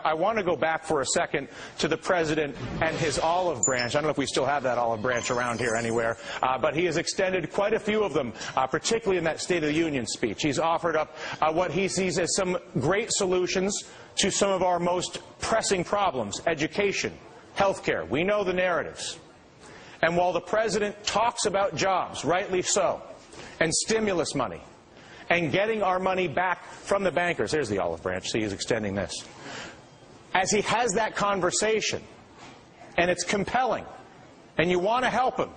I want to go back for a second to the president and his olive branch. I don't know if we still have that olive branch around here anywhere, but he has extended quite a few of them, particularly in that State of the Union speech. He's offered up what he sees as some great solutions to some of our most pressing problems: education, health care. We know the narratives. And while the president talks about jobs, rightly so, and stimulus money, and getting our money back from the bankers. There's the olive branch. See, he's extending this. As he has that conversation, and it's compelling, and you want to help him.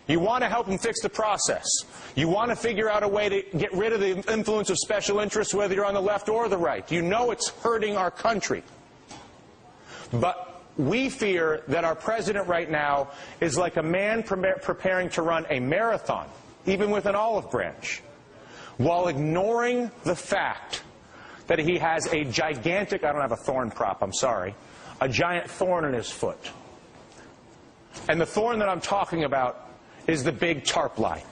You want to help him fix the process. You want to figure out a way to get rid of the influence of special interests, whether you're on the left or the right. You know it's hurting our country. But we fear that our president right now is like a man preparing to run a marathon, even with an olive branch, while ignoring the fact that he has a gigantic, I don't have a thorn prop, I'm sorry, a giant thorn in his foot. And the thorn that I'm talking about is the big TARP lie.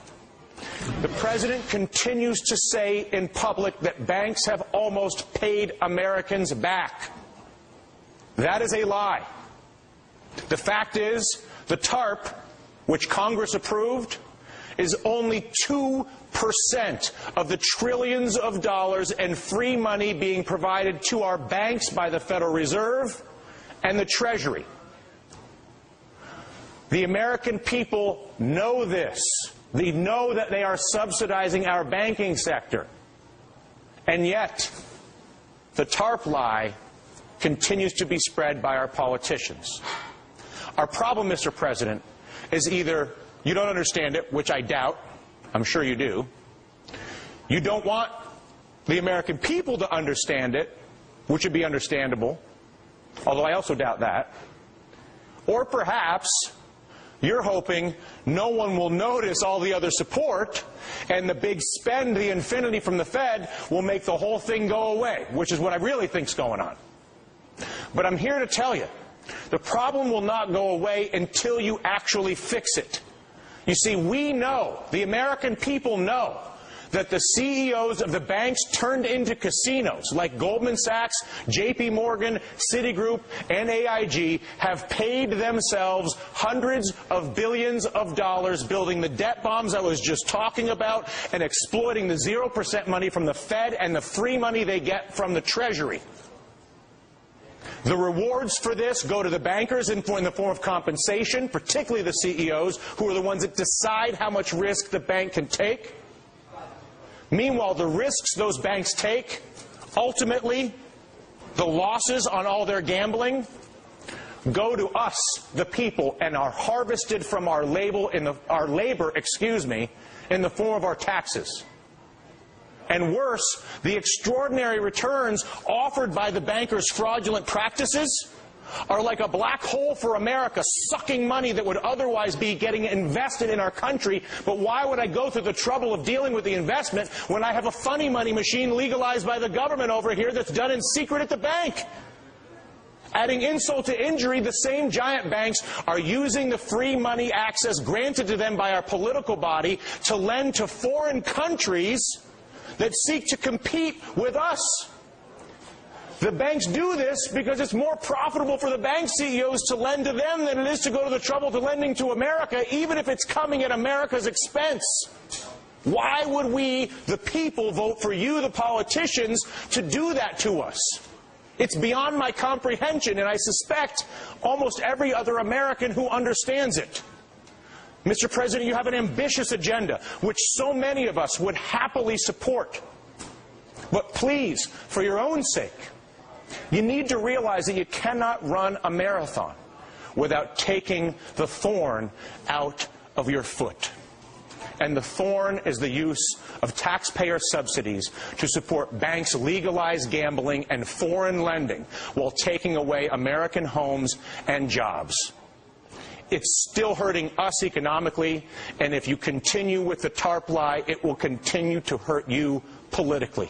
The president continues to say in public that banks have almost paid Americans back. That is a lie. The fact is, the TARP, which Congress approved, is only 2% of the trillions of dollars and free money being provided to our banks by the Federal Reserve and the Treasury. The American people know this. They know that they are subsidizing our banking sector. And yet, the TARP lie continues to be spread by our politicians. Our problem, Mr. President, is either you don't understand it, which I doubt. I'm sure you do. You don't want the American people to understand it, which would be understandable, although I also doubt that. Or perhaps you're hoping no one will notice all the other support, and the big spend, the infinity from the Fed, will make the whole thing go away, which is what I really think's going on. But I'm here to tell you, the problem will not go away until you actually fix it. You see, we know, the American people know, that the CEOs of the banks turned into casinos like Goldman Sachs, JP Morgan, Citigroup, and AIG have paid themselves hundreds of billions of dollars building the debt bombs I was just talking about and exploiting the 0% money from the Fed and the free money they get from the Treasury. The rewards for this go to the bankers in the form of compensation, particularly the CEOs, who are the ones that decide how much risk the bank can take. Meanwhile, the risks those banks take, ultimately, the losses on all their gambling, go to us, the people, and are harvested from our labor in the form of our taxes. And worse, the extraordinary returns offered by the bankers' fraudulent practices are like a black hole for America, sucking money that would otherwise be getting invested in our country. But why would I go through the trouble of dealing with the investment when I have a funny money machine legalized by the government over here that's done in secret at the bank? Adding insult to injury, the same giant banks are using the free money access granted to them by our political body to lend to foreign countries that seek to compete with us. The banks do this because it's more profitable for the bank CEOs to lend to them than it is to go to the trouble to lending to America, even if it's coming at America's expense. Why would we, the people, vote for you, the politicians, to do that to us? It's beyond my comprehension, and I suspect almost every other American who understands it. Mr. President, you have an ambitious agenda, which so many of us would happily support. But please, for your own sake, you need to realize that you cannot run a marathon without taking the thorn out of your foot. And the thorn is the use of taxpayer subsidies to support banks' legalized gambling and foreign lending while taking away American homes and jobs. It's still hurting us economically, and if you continue with the TARP lie, it will continue to hurt you politically.